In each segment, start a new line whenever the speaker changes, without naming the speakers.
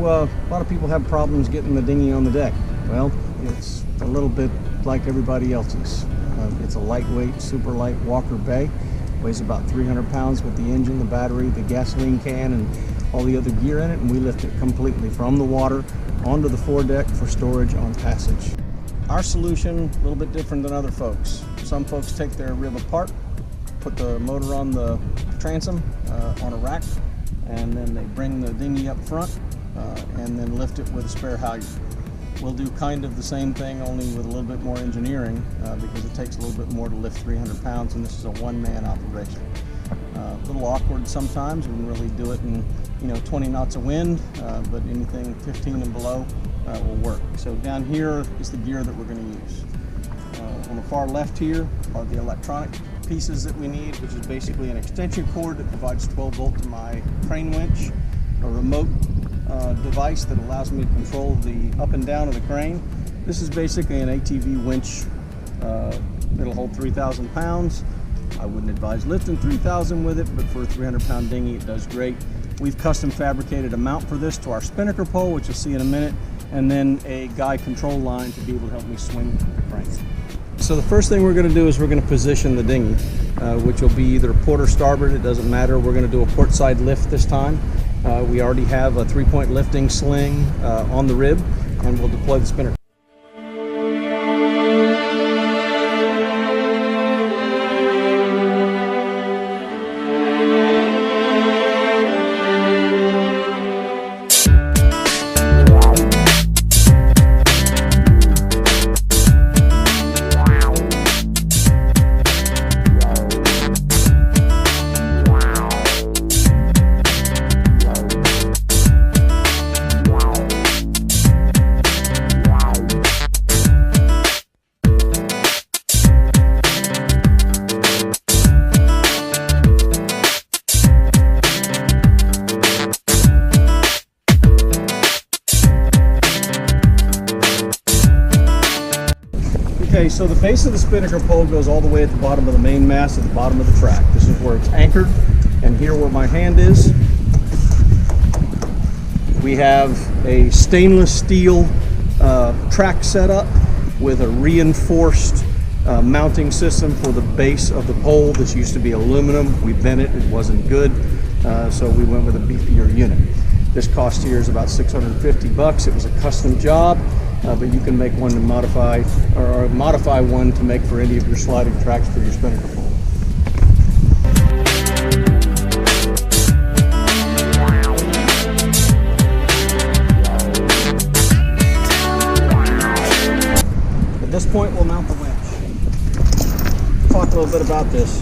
a lot of people have problems getting the dinghy on the deck. Well, it's a little bit like everybody else's. It's a lightweight, super light Walker Bay. Weighs about 300 pounds with the engine, the battery, the gasoline can, and all the other gear in it, and we lift it completely from the water onto the foredeck for storage on passage. Our solution, a little bit different than other folks. Some folks take their rib apart, put the motor on the transom on a rack, and then they bring the dinghy up front and then lift it with a spare halyard. We'll do kind of the same thing, only with a little bit more engineering because it takes a little bit more to lift 300 pounds, and this is a one-man operation. A little awkward sometimes. We can really do it in 20 knots of wind, but anything 15 and below will work. So down here is the gear that we're going to use. On the far left here are the electronic pieces that we need, which is basically an extension cord that provides 12 volt to my crane winch, a remote device that allows me to control the up and down of the crane. This is basically an ATV winch. It'll hold 3,000 pounds. I wouldn't advise lifting 3,000 with it, but for a 300-pound dinghy, it does great. We've custom fabricated a mount for this to our spinnaker pole, which you'll see in a minute, and then a guy control line to be able to help me swing the crane. So the first thing we're going to do is we're going to position the dinghy, which will be either port or starboard. It doesn't matter. We're going to do a port side lift this time. We already have a 3-point lifting sling on the rib, and we'll deploy the spinnaker. Okay, so the base of the spinnaker pole goes all the way at the bottom of the main mast, at the bottom of the track. This is where it's anchored, and here where my hand is, we have a stainless steel track setup with a reinforced mounting system for the base of the pole. This used to be aluminum. We bent it, it wasn't good, so we went with a beefier unit. This cost here is about 650 bucks. It was a custom job. But you can make one to modify, or modify one to make for any of your sliding tracks for your spinnaker pole. At this point, we'll mount the winch. Talk a little bit about this.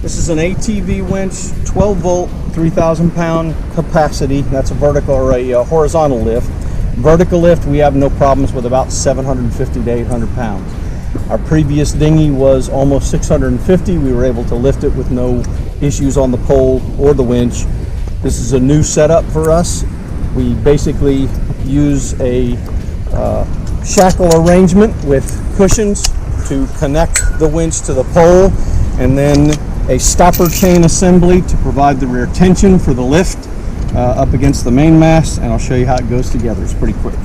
This is an ATV winch, 12 volt, 3,000 pound capacity. That's a vertical or a horizontal lift. Vertical lift, we have no problems with about 750 to 800 pounds. Our previous dinghy was almost 650. We were able to lift it with no issues on the pole or the winch. This is a new setup for us. We basically use a shackle arrangement with cushions to connect the winch to the pole, and then a stopper chain assembly to provide the rear tension for the lift up against the main mast, and I'll show you how it goes together. It's pretty quick.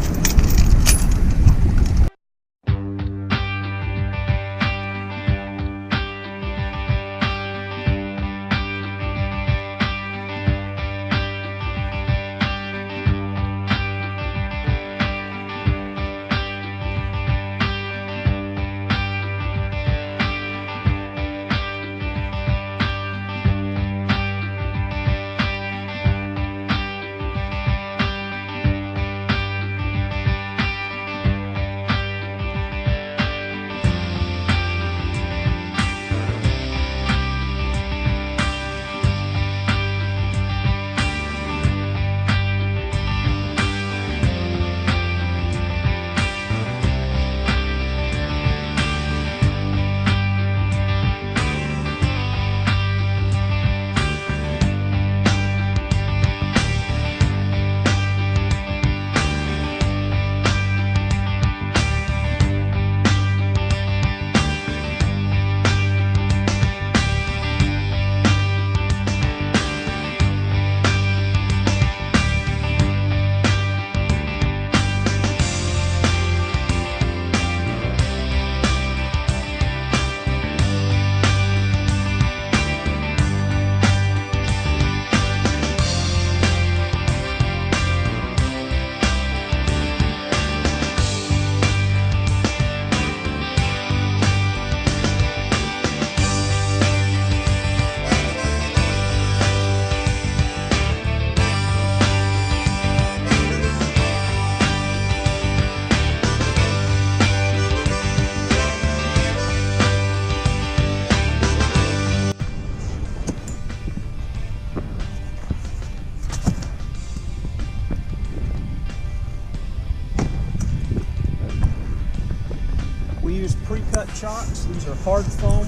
cut chocks. These are hard foam,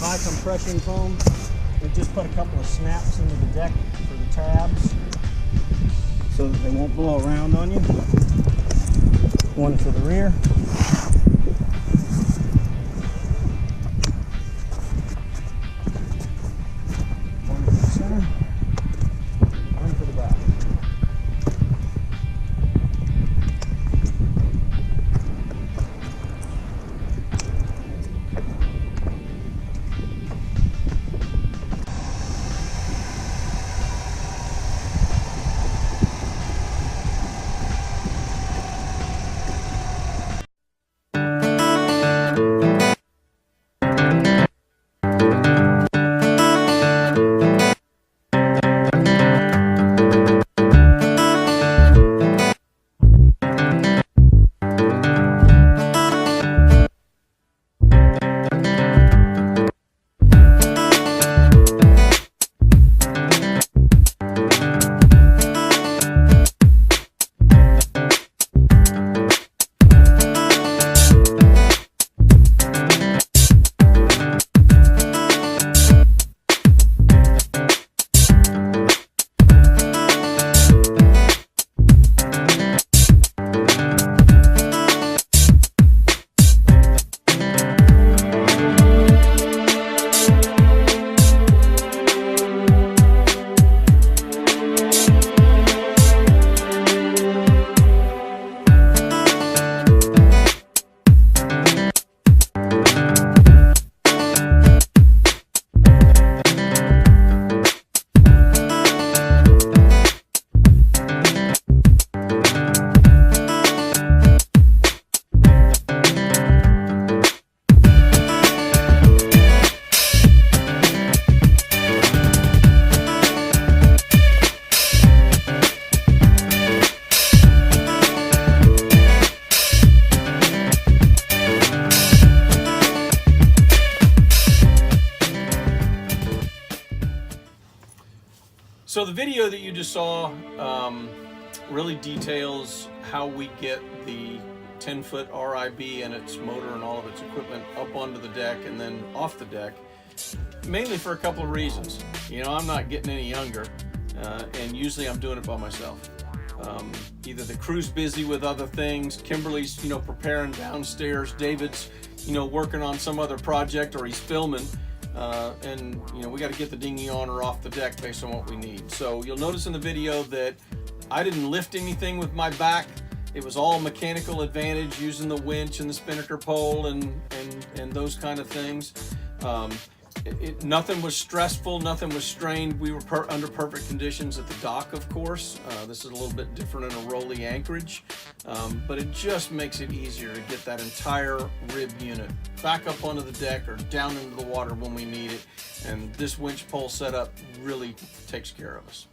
high compression foam. We just put a couple of snaps into the deck for the tabs so that they won't blow around on you. One for the rear. One for the center. One for the back.
So the video that you just saw really details how we get the 10-foot RIB and its motor and all of its equipment up onto the deck and then off the deck, mainly for a couple of reasons. You know, I'm not getting any younger, and usually I'm doing it by myself. Either the crew's busy with other things, Kimberly's, you know, preparing downstairs, David's, you know, working on some other project, or he's filming. And you know, we got to get the dinghy on or off the deck based on what we need. So you'll notice in the video that I didn't lift anything with my back. It was all mechanical advantage using the winch and the spinnaker pole and those kind of things. Nothing was stressful, nothing was strained. We were under perfect conditions at the dock, of course. This is a little bit different in a rolly anchorage, but it just makes it easier to get that entire rib unit back up onto the deck or down into the water when we need it. And this winch pole setup really takes care of us.